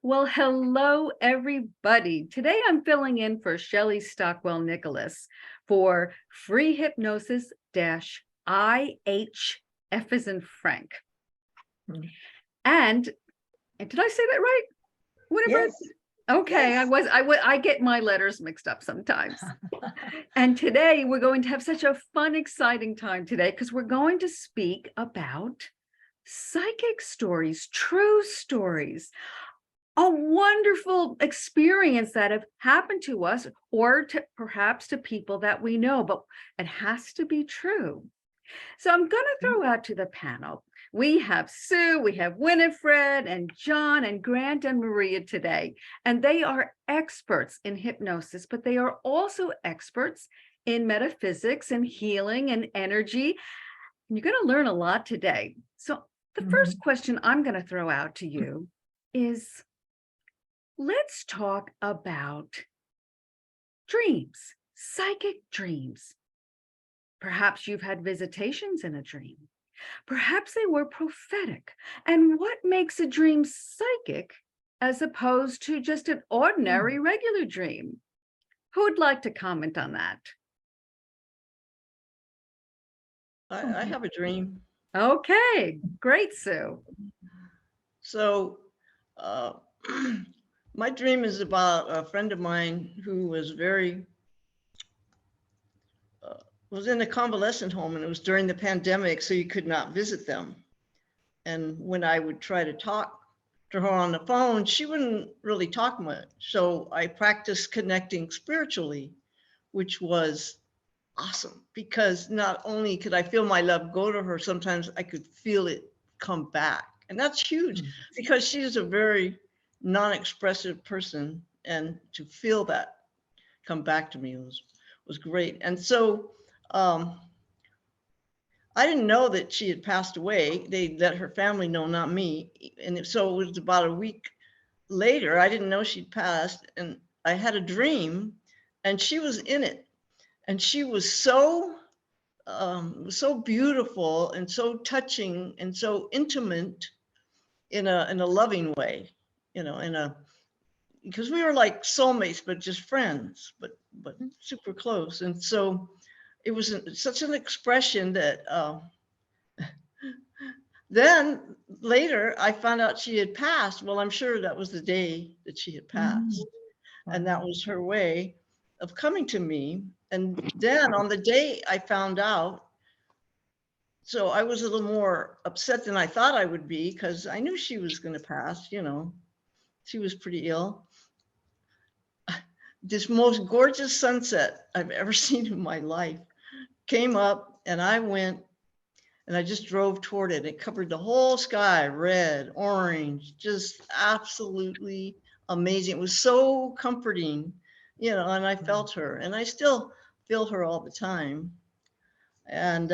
Well, hello, everybody. Today I'm filling in for Shelley Stockwell Nicholas for Free Hypnosis IHF as in Frank. Mm. And did I say that right? Whatever. Yes. Okay, Yes. I get my letters mixed up sometimes. And today we're going to have such a fun, exciting time today because we're going to speak about psychic stories, true stories, a wonderful experience that have happened to us or to perhaps to people that we know, but it has to be true. So I'm going to throw out to the panel. We have Sue, we have Winifred and John and Grant and Maria today, and they are experts in hypnosis, but they are also experts in metaphysics and healing and energy. And you're going to learn a lot today. So the first question I'm going to throw out to you is, let's talk about dreams, psychic dreams. Perhaps you've had visitations in a dream. Perhaps they were prophetic. And what makes a dream psychic as opposed to just an ordinary regular dream? Who would like to comment on that? I have a dream. Okay, great, Sue. So, uh, my dream is about a friend of mine who was uh, was in a convalescent home, and it was during the pandemic, so you could not visit them. And when I would try to talk to her on the phone, she wouldn't really talk much. So I practiced connecting spiritually, which was awesome because not only could I feel my love go to her, sometimes I could feel it come back. And that's huge because she is a very non-expressive person. And to feel that come back to me was great. And so I didn't know that she had passed away. They let her family know, not me. And so it was about a week later. I didn't know she'd passed. And I had a dream and she was in it. And she was so beautiful and so touching and so intimate in a loving way, because we were like soulmates, but just friends, but super close. And so it was such an expression that then later I found out she had passed. Well, I'm sure that was the day that she had passed. And that was her way of coming to me. And then on the day I found out, so I was a little more upset than I thought I would be because I knew she was going to pass, she was pretty ill. This most gorgeous sunset I've ever seen in my life came up, and I went and I just drove toward it. It covered the whole sky, red, orange, just absolutely amazing. It was so comforting, and I felt her, and I still feel her all the time. And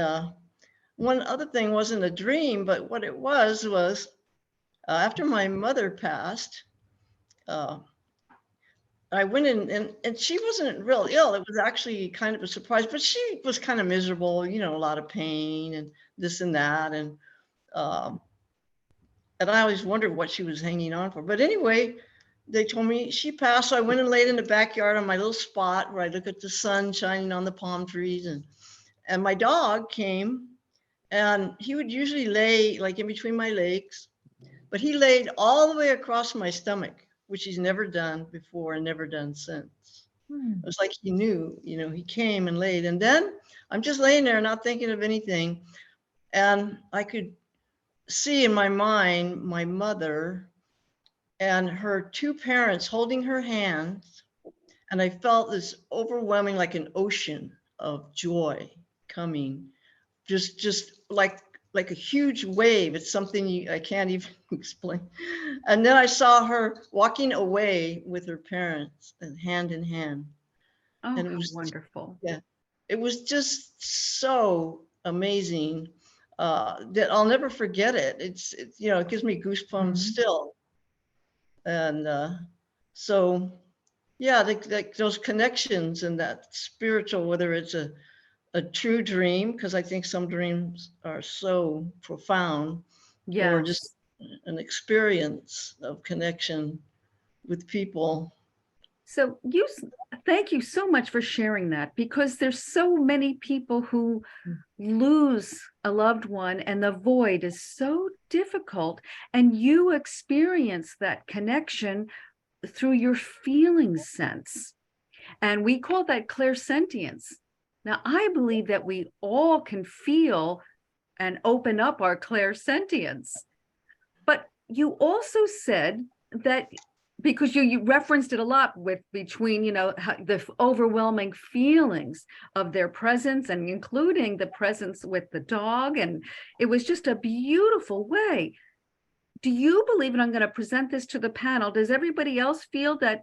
one other thing wasn't a dream, but what it was after my mother passed, uh, I went in and she wasn't real ill. It was actually kind of a surprise, but she was kind of miserable, a lot of pain and this and that. Um, and I always wondered what she was hanging on for. But anyway, they told me she passed. So I went and laid in the backyard on my little spot where I look at the sun shining on the palm trees. And my dog came, and he would usually lay like in between my legs, but he laid all the way across my stomach, which he's never done before and never done since. It was like he knew, he came and laid. And then I'm just laying there, not thinking of anything. And I could see in my mind my mother and her two parents holding her hands. And I felt this overwhelming, like an ocean of joy coming, just like a huge wave. It's something I can't even explain. And then I saw her walking away with her parents and hand in hand. Oh, And it how was, wonderful. yeah, it was just so amazing that I'll never forget it. It gives me goosebumps still. And so, yeah, those connections and that spiritual, whether it's a true dream, because I think some dreams are so profound, or just Yes. an experience of connection. with people. So thank you so much for sharing that, because there's so many people who lose a loved one and the void is so difficult, and you experience that connection through your feeling sense, and we call that clairsentience. Now, I believe that we all can feel and open up our clairsentience, but you also said that, because you referenced it a lot with between, the overwhelming feelings of their presence, and including the presence with the dog. And it was just a beautiful way. Do you believe, and I'm going to present this to the panel, does everybody else feel that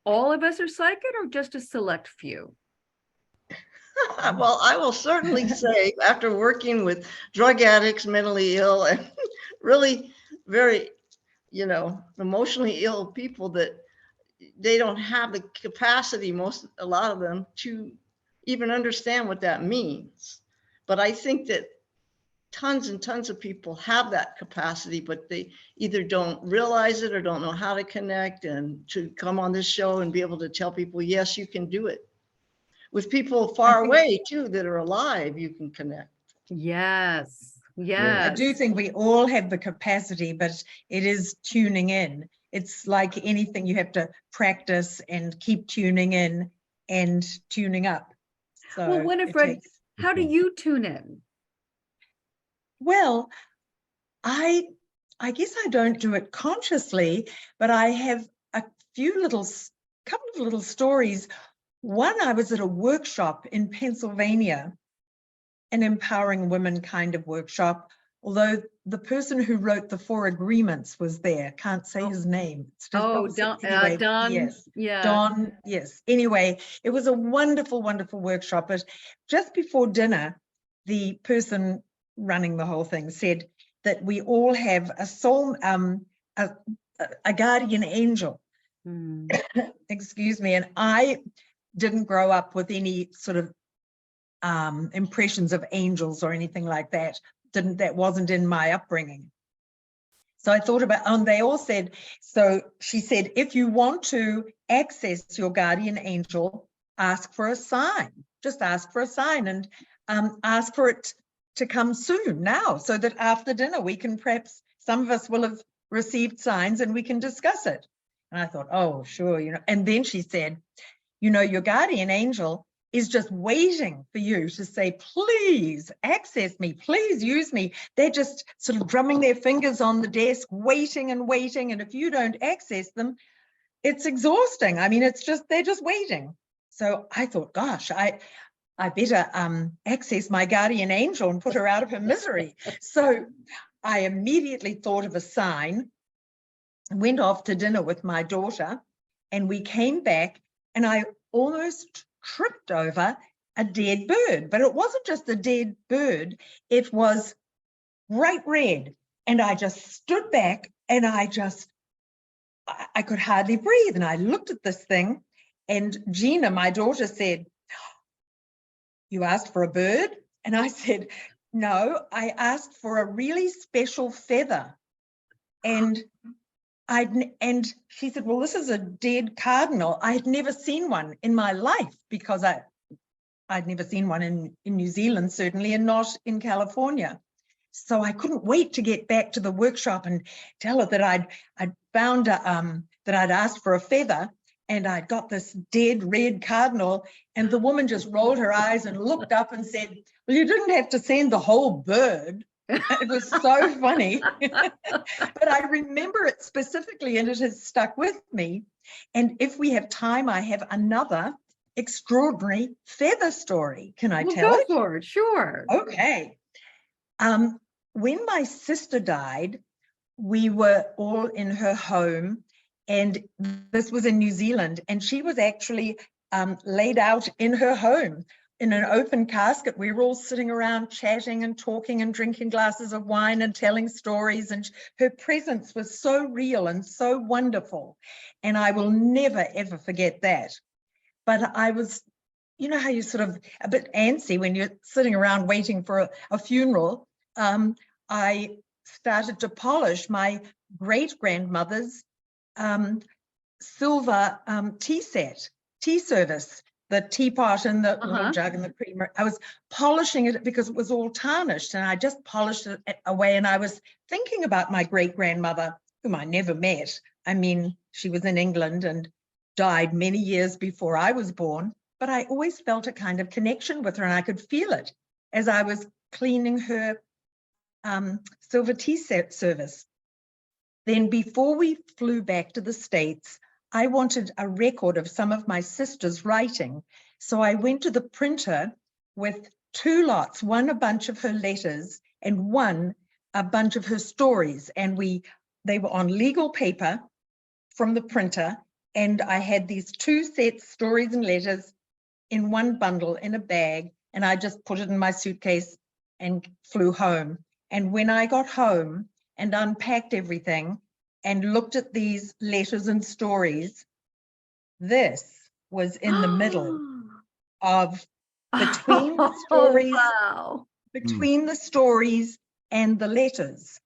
all of us are psychic, or just a select few? Well, I will certainly say, after working with drug addicts, mentally ill, and really very, emotionally ill people, that they don't have the capacity, a lot of them, to even understand what that means. But I think that tons and tons of people have that capacity, but they either don't realize it or don't know how to connect, and to come on this show and be able to tell people, yes, you can do it. With people far away too that are alive, you can connect. Yes. I do think we all have the capacity, but it is tuning in. It's like anything, you have to practice and keep tuning in and tuning up. So well, Winifred, how do you tune in? Well, I guess I don't do it consciously, but I have a couple of little stories. One, I was at a workshop in Pennsylvania, an empowering women kind of workshop, although the person who wrote the 4 agreements was there. Can't say his name. Don. Yes. Yeah. Don, yes. Anyway, it was a wonderful, wonderful workshop. But just before dinner, the person running the whole thing said that we all have a soul, a guardian angel. Excuse me. And I didn't grow up with any sort of impressions of angels or anything like that. That wasn't in my upbringing. So I thought about, and they all said, so she said, if you want to access your guardian angel, ask for a sign. Just ask for a sign, and ask for it to come soon now, so that after dinner we can, perhaps some of us will have received signs and we can discuss it. And I thought, oh, sure, And then she said, your guardian angel is just waiting for you to say, please access me, please use me. They're just sort of drumming their fingers on the desk, waiting and waiting. And if you don't access them, it's exhausting. I mean, they're just waiting. So I thought, gosh, I better access my guardian angel and put her out of her misery. So I immediately thought of a sign, went off to dinner with my daughter, and we came back, and I almost tripped over a dead bird. But it wasn't just a dead bird, it was bright red. And I just stood back, and I could hardly breathe. And I looked at this thing, and Gina, my daughter, said, you asked for a bird? And I said, no, I asked for a really special feather. And she said, well, this is a dead cardinal. I had never seen one in my life, because I'd never seen one in New Zealand, certainly, and not in California. So I couldn't wait to get back to the workshop and tell her that I'd found that I'd asked for a feather, and I'd got this dead red cardinal. And the woman just rolled her eyes and looked up and said, well, you didn't have to send the whole bird. It was so funny. But I remember it specifically, and it has stuck with me. And if we have time, I have another extraordinary feather story. Can I tell it? Go for it, sure. Okay. When my sister died, we were all in her home, and this was in New Zealand, and she was actually laid out in her home in an open casket. We were all sitting around chatting and talking and drinking glasses of wine and telling stories, and her presence was so real and so wonderful, and I will never ever forget that. But I was, how you're sort of a bit antsy when you're sitting around waiting for a funeral. I started to polish my great-grandmother's silver tea service, the teapot and the little Uh-huh. jug and the creamer. I was polishing it because it was all tarnished, and I just polished it away. And I was thinking about my great-grandmother, whom I never met. I mean, she was in England and died many years before I was born, but I always felt a kind of connection with her, and I could feel it as I was cleaning her silver tea service. Then before we flew back to the States, I wanted a record of some of my sister's writing. So I went to the printer with 2 lots, one a bunch of her letters and one a bunch of her stories. And they were on legal paper from the printer. And I had these 2 sets, stories and letters, in one bundle in a bag. And I just put it in my suitcase and flew home. And when I got home and unpacked everything and looked at these letters and stories, this was in the middle of between the stories, Wow. between the stories and the letters.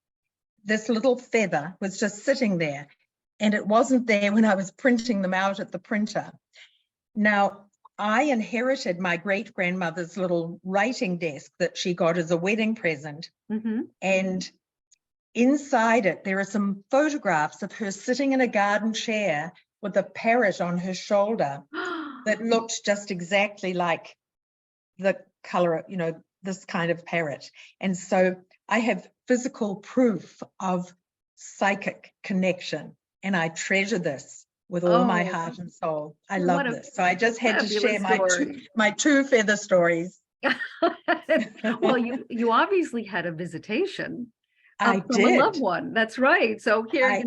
This little feather was just sitting there, and it wasn't there when I was printing them out at the printer. Now, I inherited my great-grandmother's little writing desk that she got as a wedding present. Mm-hmm. And inside it, there are some photographs of her sitting in a garden chair with a parrot on her shoulder that looked just exactly like the color, you know, this kind of parrot. And so I have physical proof of psychic connection, and I treasure this with all my Oh, heart and soul. I what love a this. So I just had to share fabulous story. my two feather stories. Well, you obviously had a visitation I from a loved did. one. That's right. So here, I-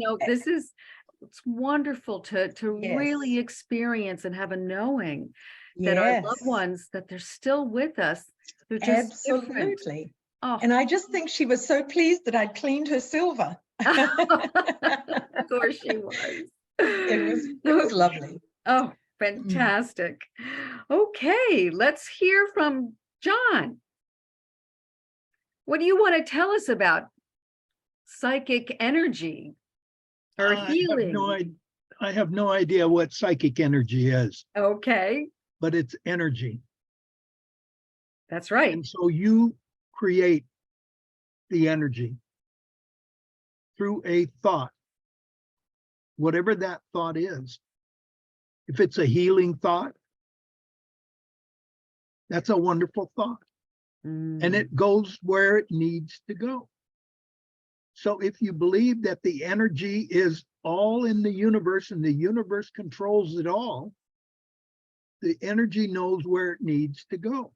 it's wonderful to really Yes. experience and have a knowing that our loved Yes, ones, that they're still with us. They're just different. absolutely. Oh, And I just think she was so pleased that I'd cleaned her silver. of course she was. It was lovely. Oh, fantastic. Okay, let's hear from John. What do you want to tell us about psychic energy or healing? I have no idea what psychic energy is, Okay, but it's energy. that's right. And so you create the energy through a thought, whatever that thought is. If it's a healing thought, that's a wonderful thought, and Mm. it goes where it needs to go. So if you believe that the energy is all in the universe and the universe controls it all, the energy knows where it needs to go.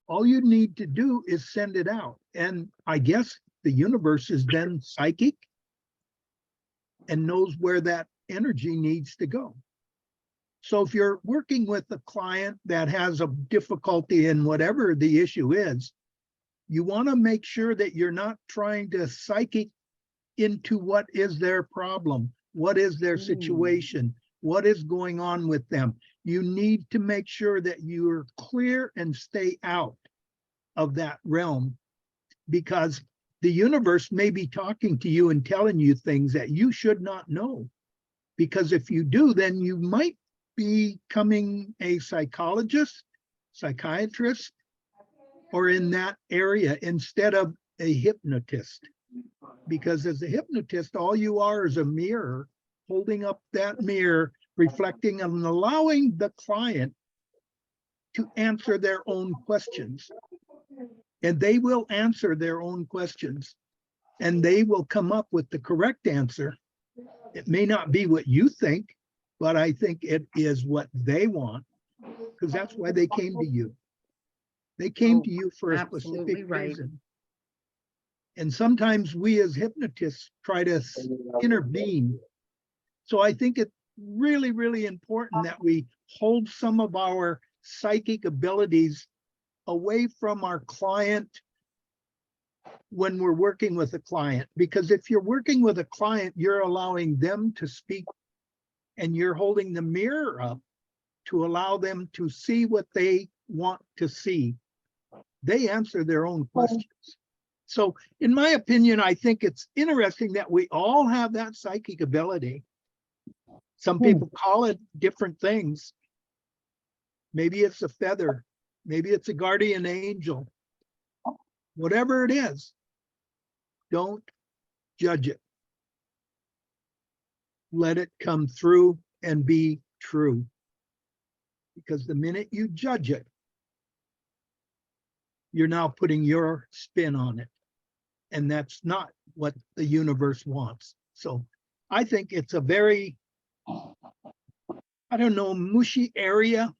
All you need to do is send it out. And I guess the universe is then psychic and knows where that energy needs to go. So if you're working with a client that has a difficulty in whatever the issue is, you want to make sure that you're not trying to psychic into what is their problem, what is their situation, what is going on with them. You need to make sure that you're clear and stay out of that realm, because the universe may be talking to you and telling you things that you should not know. Because if you do, then you might be becoming a psychologist, psychiatrist, or in that area instead of a hypnotist. Because as a hypnotist, all you are is a mirror, holding up that mirror, reflecting and allowing the client to answer their own questions. And they will answer their own questions, and they will come up with the correct answer. It may not be what you think, but I think it is what they want, because that's why they came to you. They came to you for a Absolutely specific right. reason. And sometimes we as hypnotists try to intervene. So I think it's really, really important that we hold some of our psychic abilities away from our client when we're working with a client. Because if you're working with a client, you're allowing them to speak, and you're holding the mirror up to allow them to see what they want to see. They answer their own questions. So in my opinion, I think it's interesting that we all have that psychic ability, Some Hmm. people call it different things. Maybe it's a feather. Maybe it's a guardian angel. Whatever it is, don't judge it. Let it come through and be true. Because the minute you judge it, you're now putting your spin on it. And that's not what the universe wants. So I think it's a very, I don't know, mushy area,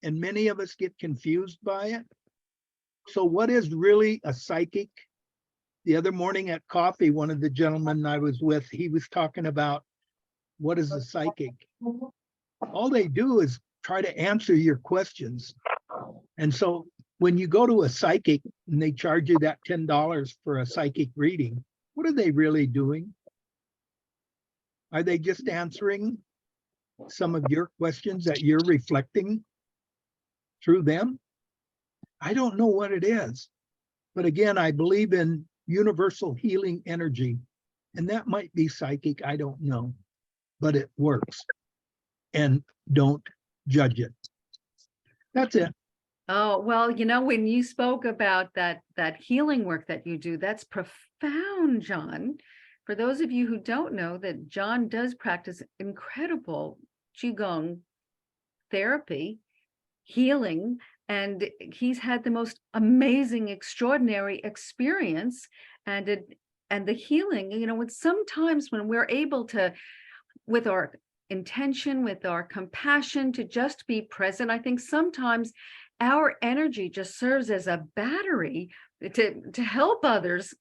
and many of us get confused by it. So what is really a psychic? The other morning at coffee, one of the gentlemen I was with, he was talking about what is a psychic? All they do is try to answer your questions. And so when you go to a psychic and they charge you that $10 for a psychic reading, what are they really doing? Are they just answering some of your questions that you're reflecting through them? I don't know what it is. But again, I believe in universal healing energy. And that might be psychic, I don't know. But it works. And don't judge it. That's it. Oh, well, when you spoke about that healing work that you do, that's profound, John. For those of you who don't know, that John does practice incredible Qigong therapy, healing, and he's had the most amazing, extraordinary experience. And the healing, when sometimes when we're able to, with our intention, with our compassion, to just be present, I think sometimes our energy just serves as a battery to help others,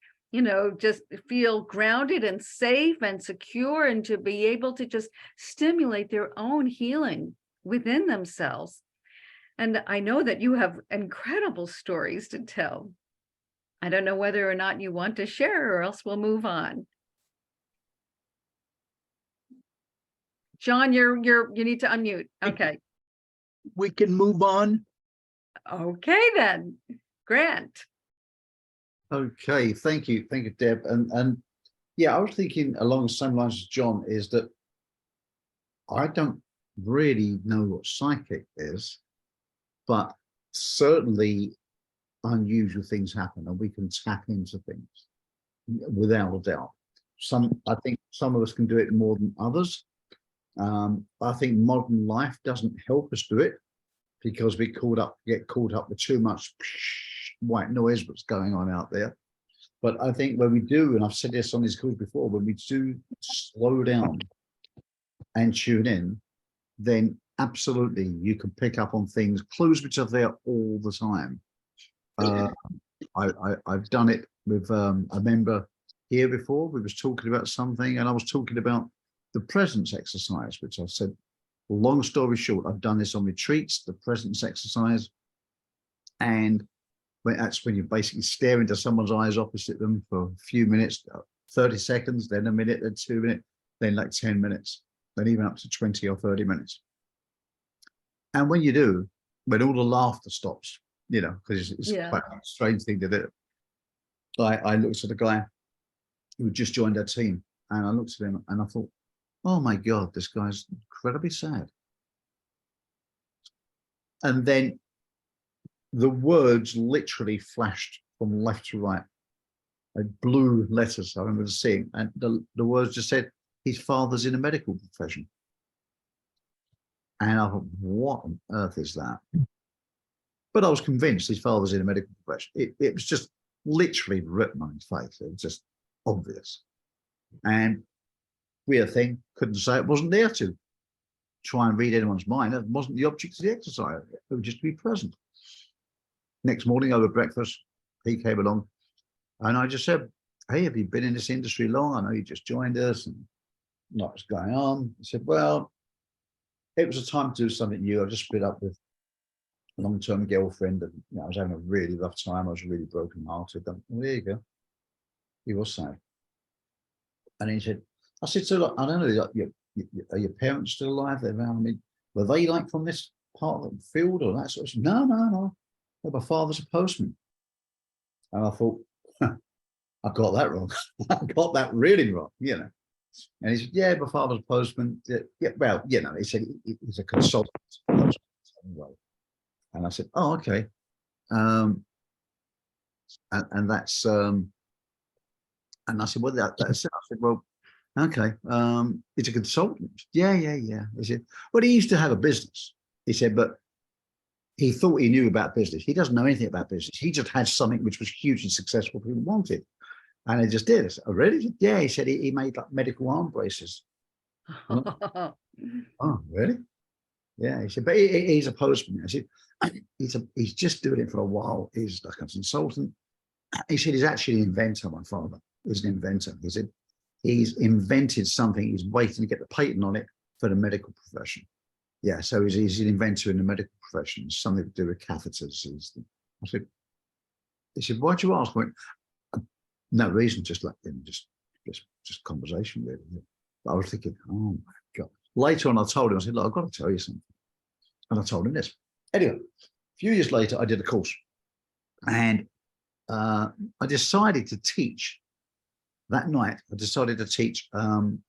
just feel grounded and safe and secure, and to be able to just stimulate their own healing within themselves. And I know that you have incredible stories to tell. I don't know whether or not you want to share, or else we'll move on. John, you need to unmute. Okay. We can move on. Okay, then. Grant. Okay, thank you, Deb. And yeah, I was thinking along the same lines as John, is that I don't really know what psychic is, but certainly unusual things happen, and we can tap into things without a doubt. I think some of us can do it more than others. I think modern life doesn't help us do it, because we get caught up with too much white noise what's going on out there. But I think when we do, and I've said this on these calls before, when we do slow down and tune in, then absolutely you can pick up on things, clues which are there all the time. I've done it with a member here before. We was talking about something, and I was talking about the presence exercise, which I said, long story short, I've done this on retreats, the presence exercise. And that's when you basically stare into someone's eyes opposite them for a few minutes, 30 seconds, then a minute, then 2 minutes, then like 10 minutes, then even up to 20 or 30 minutes. And when you do, when all the laughter stops, because it's quite a strange thing to do. I looked at a guy who just joined our team, and I looked at him and I thought, oh my God, this guy's incredibly sad. And then the words literally flashed from left to right, like blue letters I remember seeing, and the words just said, his father's in a medical profession. And I thought, what on earth is that? But I was convinced his father's in a medical profession. It was just literally written on his face. It was just obvious. And weird thing, couldn't say it wasn't there to try and read anyone's mind. That wasn't the object of the exercise. It was just to be present. Next morning over breakfast, he came along and I just said, hey, have you been in this industry long? I know you just joined us and what's going on. He said, well, it was a time to do something new. I just split up with a long-term girlfriend, and I was having a really rough time. I was really broken-hearted. Well, there you go. He was sad. And he said, I said, so look, I don't know, are your parents still alive? They're around me. Were they like from this part of the field or that sort of stuff? No. My father's a postman. And I thought, I got that wrong. I got that really wrong, And he said, yeah, my father's a postman. Yeah, well, you know, he said he's a consultant. Anyway. And I said, oh, okay. And that's, and I said, well, that's it. I said, well, okay. He's a consultant. Yeah. He said, well, he used to have a business. He said, but he thought he knew about business. He doesn't know anything about business. He just had something which was hugely successful people wanted. And he just did. I said, oh, really? Yeah, he said he made like medical arm braces. Oh, really? Yeah, he said, but he's a postman. I said, he's just doing it for a while. He's like a consultant. He said, he's actually an inventor, my father. He's an inventor. He said, he's invented something. He's waiting to get the patent on it for the medical profession. Yeah, so he's an inventor in the medical profession, something to do with catheters. I said, he said, why'd you ask? I went, no reason, just like just conversation really. But I was thinking, oh my God. Later on, I told him, I said, look, I've got to tell you something. And I told him this. Anyway, a few years later, I did a course. And I decided to teach that night. I decided to teach the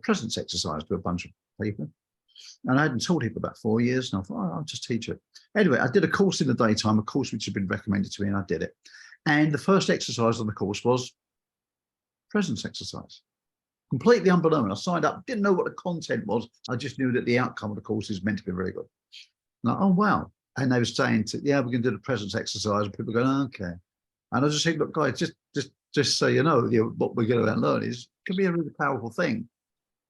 presence exercise to a bunch of people. And I hadn't taught people about 4 years. And I thought, oh, I'll just teach it. Anyway, I did a course in the daytime, a course which had been recommended to me, and I did it. And the first exercise on the course was presence exercise. Completely unbeknown. I signed up, didn't know what the content was. I just knew that the outcome of the course is meant to be very good. Like, oh, wow. And they were saying, yeah, we're going to do the presence exercise. And people going, oh, okay. And I just said, look, guys, just so you know, what we're going to learn is can be a really powerful thing.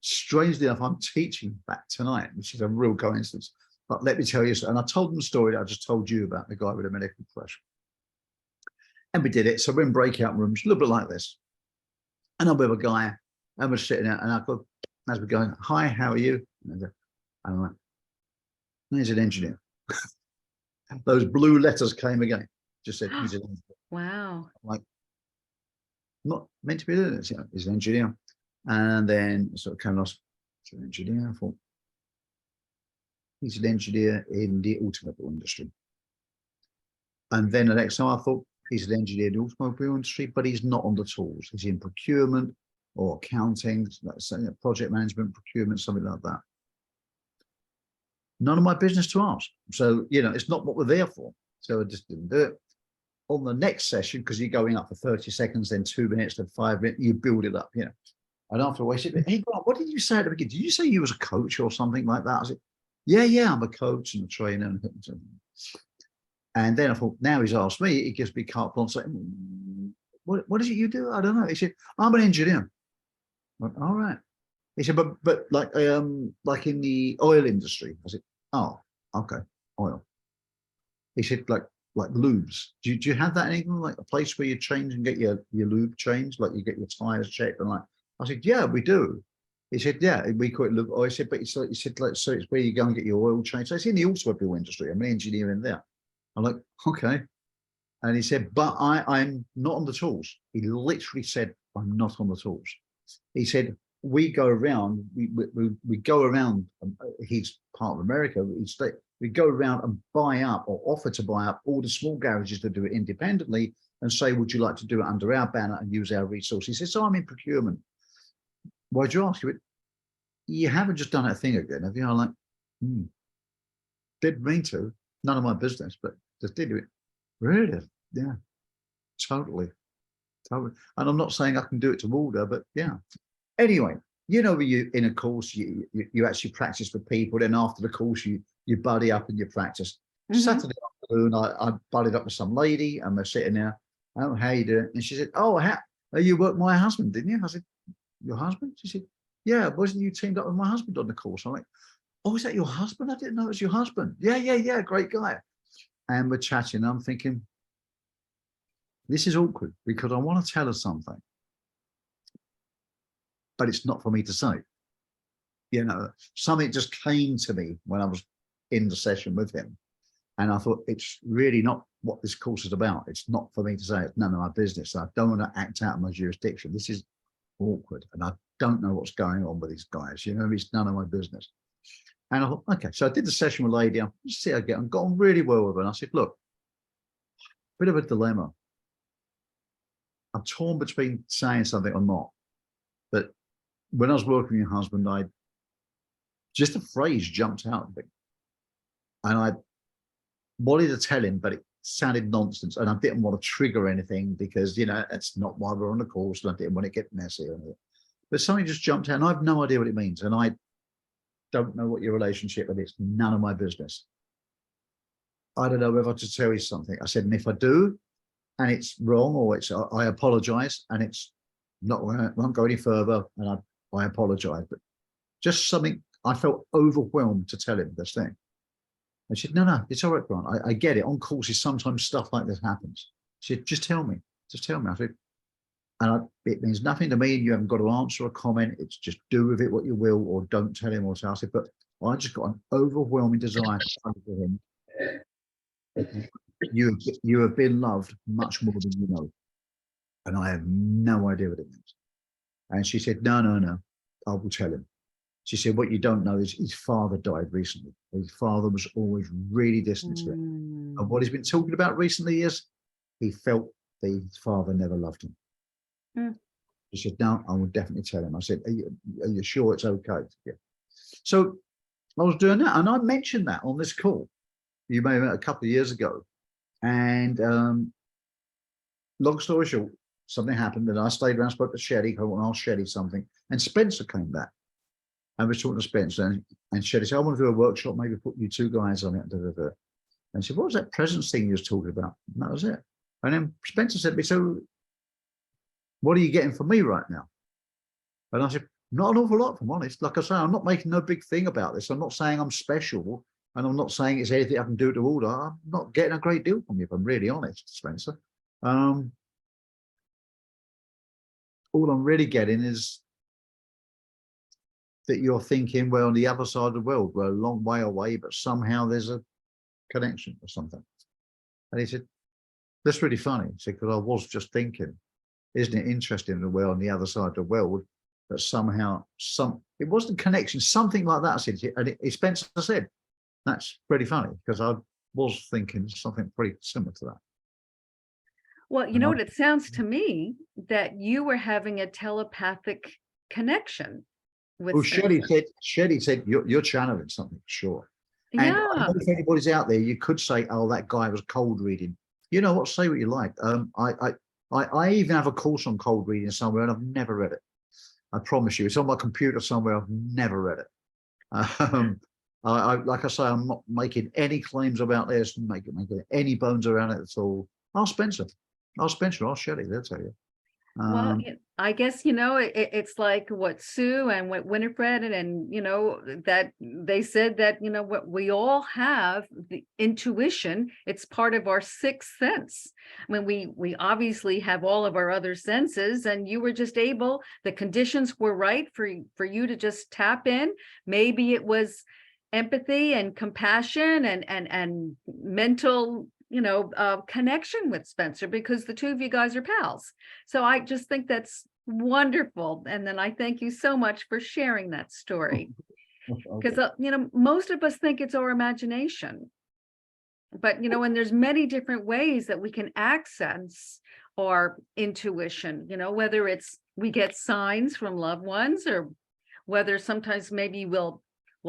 Strangely enough, I'm teaching that tonight, which is a real coincidence. But let me tell you, and I told them the story I just told you about the guy with a medical profession. And we did it. So we're in breakout rooms, a little bit like this. And I'm with a guy, and we're sitting there, and I go, as we're going, hi, how are you? And I'm like, he's an engineer. Those blue letters came again. Just said, he's an engineer. Wow. I'm like, not meant to be doing this, you know, he's an engineer. And then sort of came across, he's an engineer. I thought, he's an engineer in the automobile industry. And then the next time I thought, he's an engineer in the automobile industry, but he's not on the tools. He's in procurement or accounting, project management, procurement, something like that. None of my business to ask. So, you know, it's not what we're there for. So I just didn't do it. On the next session, because you're going up for 30 seconds, then 2 minutes, then 5 minutes, you build it up, you know. And after a while, I said, hey, Grant, what did you say at the beginning? Did you say you was a coach or something like that? I said, yeah, I'm a coach and a trainer. And then I thought, now he's asked me, it gives me carte blanche. What is it you do? I don't know. He said, I'm an engineer. I went, all right. He said, but like in the oil industry. I said, oh, okay, oil. He said, like lubes. Do you have that in England? Like a place where you change and get your lube changed, like you get your tires checked and like. I said, yeah, we do. He said, yeah, we call it lube. I said, but it's like, he said, like, so it's where you go and get your oil changed. So it's in the automobile industry. I'm an engineer in there. I'm like, okay. And he said, but I'm not on the tools. He literally said, I'm not on the tools. He said, we go around, we go around, he's part of America, we go around and buy up or offer to buy up all the small garages that do it independently and say, would you like to do it under our banner and use our resources? He said, so I'm in procurement. Why'd you ask? You haven't just done that thing again, have you? I'm like, didn't mean to, none of my business, but just did it. Really? Yeah, totally. And I'm not saying I can do it to order, but yeah. Anyway, you know, you in a course, you actually practice with people. Then after the course, you buddy up and you practice. Mm-hmm. Saturday afternoon, I buddied up with some lady and we're sitting there. Oh, how you doing? And she said, oh, you worked with my husband, didn't you? I said, your husband? She said, yeah, wasn't you teamed up with my husband on the course? I'm like, oh, is that your husband? I didn't know it was your husband. Yeah, great guy. And we're chatting. I'm thinking, this is awkward because I want to tell her something, but it's not for me to say. You know, something just came to me when I was in the session with him. And I thought, it's really not what this course is about. It's not for me to say. It's none of my business. I don't want to act out of my jurisdiction. This is awkward. And I don't know what's going on with these guys. You know, it's none of my business. And I thought, okay. So I did the session with a lady. I'll see how I get on. Got on really well with her. And I said, look, bit of a dilemma. I'm torn between saying something or not. But when I was working with your husband, just a phrase jumped out at me. And I wanted to tell him, but it sounded nonsense. And I didn't want to trigger anything because, that's not why we're on the course. And I didn't want to get messy. But something just jumped out and I have no idea what it means. And I don't know what your relationship is. It's none of my business. I don't know whether to tell you something. I said, and if I do, and it's wrong, or I apologize, and it's not, won't go any further, and I apologize. But just something, I felt overwhelmed to tell him this thing. And she said, no, it's all right, Grant. I get it. On courses, sometimes stuff like this happens. She said, just tell me. Just tell me. I said, it means nothing to me, and you haven't got to answer a comment. It's just do with it what you will, or don't tell him or say. I said, but I just got an overwhelming desire to say to him, you have been loved much more than you know. And I have no idea what it means. And she said, no, I will tell him. She said, what you don't know is his father died recently. His father was always really distant to him. And what he's been talking about recently is he felt that his father never loved him. She said, no, I will definitely tell him. I said, are you sure it's okay? Yeah. So I was doing that, and I mentioned that on this call. You may have met a couple of years ago. And long story short, something happened, and I stayed around, spoke to Shetty. I want to ask Shetty something. And Spencer came back. I was talking to Spencer, and Shetty said, I want to do a workshop, maybe put you two guys on it. And she said, what was that presence thing you was talking about? And that was it. And then Spencer said to me, so what are you getting from me right now? And I said, not an awful lot, if I'm honest. Like I say, I'm not making no big thing about this. I'm not saying I'm special, and I'm not saying it's anything I can do to order. I'm not getting a great deal from you, if I'm really honest, Spencer. All I'm really getting is that you're thinking, well, on the other side of the world, we're a long way away, but somehow there's a connection or something. And he said, that's really funny. He said, because I was just thinking, isn't it interesting that we're on the other side of the world, that somehow it wasn't connection, something like that. I said, and Spencer said, that's pretty funny, because I was thinking something pretty similar to that. Well, you know what, it sounds to me that you were having a telepathic connection with Well, Spencer. Shetty said, you're channeling something, sure. And I Yeah. know if anybody's out there, you could say, oh, that guy was cold reading. You know what, say what you like. I even have a course on cold reading somewhere, and I've never read it. I promise you, it's on my computer somewhere. I've never read it. Like I say, I'm not making any claims about this, making any bones around it at all. Ask Spencer, ask Shetty, they'll tell you. Well, I guess, it's like what Sue and what Winifred and that they said that, what we all have the intuition, it's part of our sixth sense. I mean, we obviously have all of our other senses, and you were just able, the conditions were right for you to just tap in. Maybe it was empathy and compassion and mental connection with Spencer, because the two of you guys are pals. So I just think that's wonderful. And then I thank you so much for sharing that story, because most of us think it's our imagination, but and there's many different ways that we can access our intuition, whether it's we get signs from loved ones, or whether sometimes maybe we'll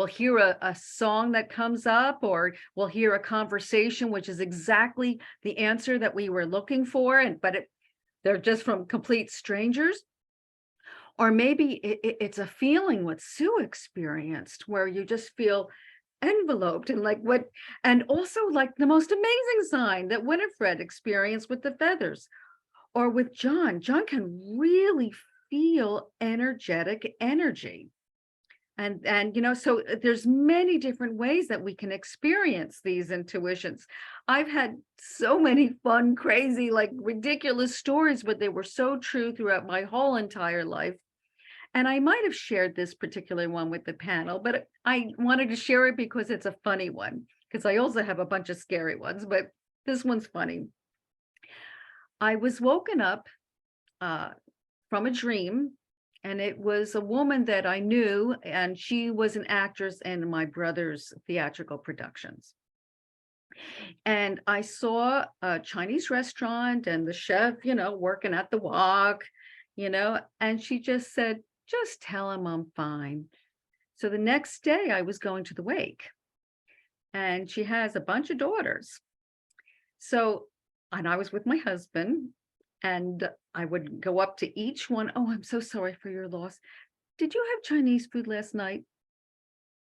hear a song that comes up, or we'll hear a conversation, which is exactly the answer that we were looking for, but they're just from complete strangers. Or maybe it's a feeling what Sue experienced, where you just feel enveloped in and also like the most amazing sign that Winifred experienced with the feathers, or with John. John can really feel energetic energy. And so there's many different ways that we can experience these intuitions. I've had so many fun, crazy, ridiculous stories, but they were so true throughout my whole entire life. And I might have shared this particular one with the panel, but I wanted to share it because it's a funny one, because I also have a bunch of scary ones, but this one's funny. I was woken up from a dream, and it was a woman that I knew, and she was an actress in my brother's theatrical productions. And I saw a Chinese restaurant, and the chef, working at the wok, and she just said, just tell him I'm fine. So the next day I was going to the wake, and she has a bunch of daughters. So, and I was with my husband, and I would go up to each one. Oh, I'm so sorry for your loss. Did you have Chinese food last night?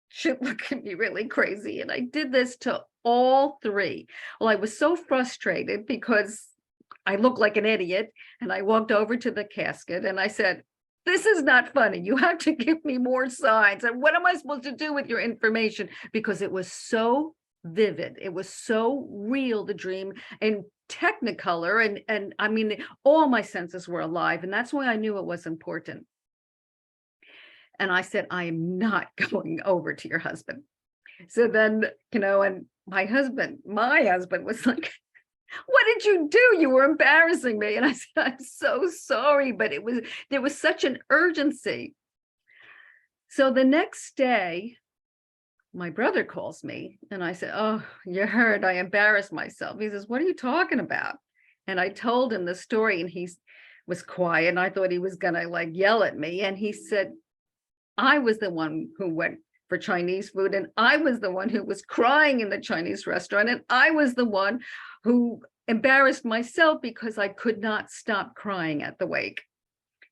She'd look at me really crazy. And I did this to all three. Well, I was so frustrated because I looked like an idiot. And I walked over to the casket and I said, this is not funny. You have to give me more signs. And what am I supposed to do with your information? Because it was so vivid. It was so real, the dream, in technicolor. And I mean, all my senses were alive. And that's why I knew it was important. And I said, I am not going over to your husband. So then, and my husband was like, what did you do? You were embarrassing me. And I said, I'm so sorry, but there was such an urgency. So the next day, my brother calls me and I said, oh, you heard, I embarrassed myself. He says, what are you talking about? And I told him the story and he was quiet. And I thought he was gonna like yell at me. And he said, I was the one who went for Chinese food, and I was the one who was crying in the Chinese restaurant, and I was the one who embarrassed myself because I could not stop crying at the wake.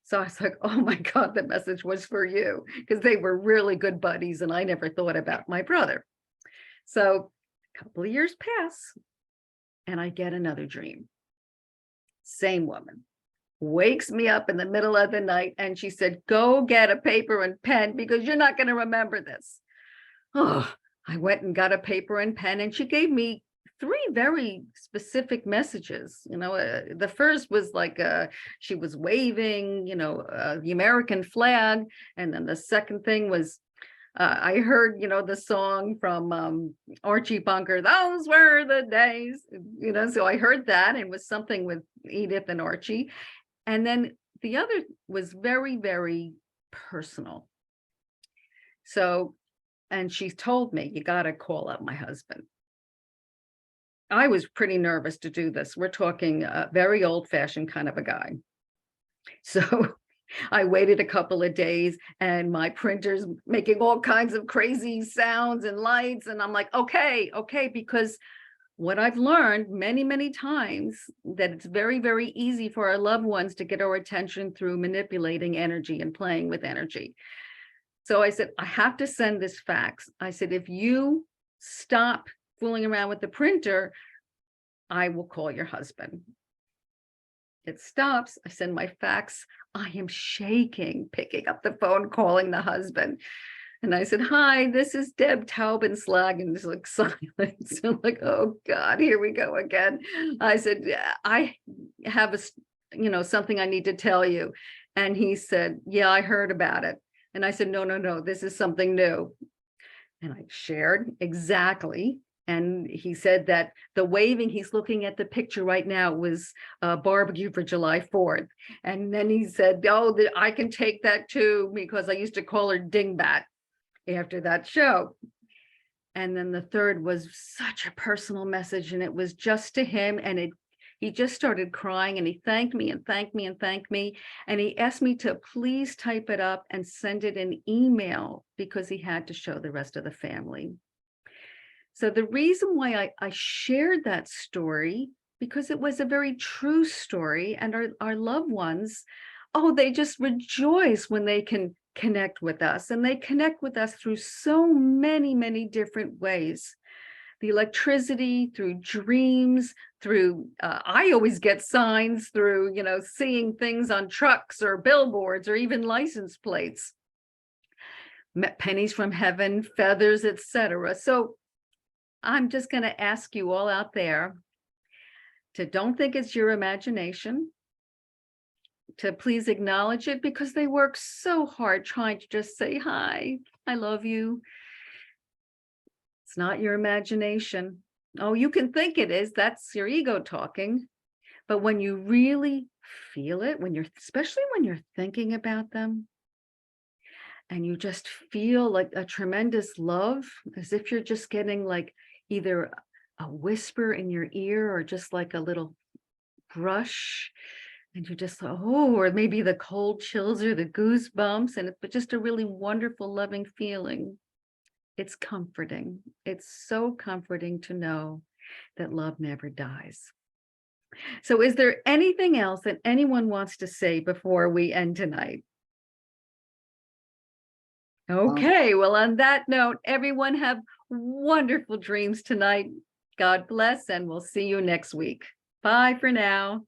So I was like, oh my God, the message was for you, because they were really good buddies and I never thought about my brother. So a couple of years pass and I get another dream. Same woman wakes me up in the middle of the night and she said, go get a paper and pen because you're not going to remember this. Oh, I went and got a paper and pen and she gave me 3 very specific messages. The first was like she was waving, the American flag. And then the second thing was I heard, the song from Archie Bunker, those were the days, so I heard that, and it was something with Edith and Archie. And then the other was very, very personal. So, and she told me, you got to call up my husband. I was pretty nervous to do this. We're talking a very old-fashioned kind of a guy. So I waited a couple of days and my printer's making all kinds of crazy sounds and lights. And I'm like, okay, because what I've learned many, many times, that it's very, very easy for our loved ones to get our attention through manipulating energy and playing with energy. So I said, I have to send this fax. I said, if you stop fooling around with the printer, I will call your husband. It stops. I send my fax. I am shaking, picking up the phone, calling the husband. And I said, hi, this is Deb Taubenslag. And it's like silence. I'm like, oh God, here we go again. I said, I have something I need to tell you. And he said, yeah, I heard about it. And I said, no, this is something new. And I shared exactly. And he said that the waving, he's looking at the picture right now, was a barbecue for July 4th. And then he said, oh, I can take that too, because I used to call her Dingbat after that show. And then the third was such a personal message, and it was just to him. And he just started crying, and he thanked me and thanked me and thanked me. And he asked me to please type it up and send it in email because he had to show the rest of the family. So the reason why I shared that story, because it was a very true story, and our loved ones, they just rejoice when they can connect with us, and they connect with us through so many, many different ways. The electricity, through dreams, through, I always get signs through, seeing things on trucks or billboards or even license plates, pennies from heaven, feathers, etc. So I'm just going to ask you all out there to don't think it's your imagination, to please acknowledge it, because they work so hard trying to just say, hi, I love you. It's not your imagination. Oh, you can think it is. That's your ego talking. But when you really feel it, especially when you're thinking about them, and you just feel like a tremendous love, as if you're just getting like either a whisper in your ear or just like a little brush, And you just, oh, or maybe the cold chills or the goosebumps, and but just a really wonderful, loving feeling. It's comforting. It's so comforting to know that love never dies. So is there anything else that anyone wants to say before we end tonight? Okay, well, on that note, everyone have wonderful dreams tonight. God bless, and we'll see you next week. Bye for now.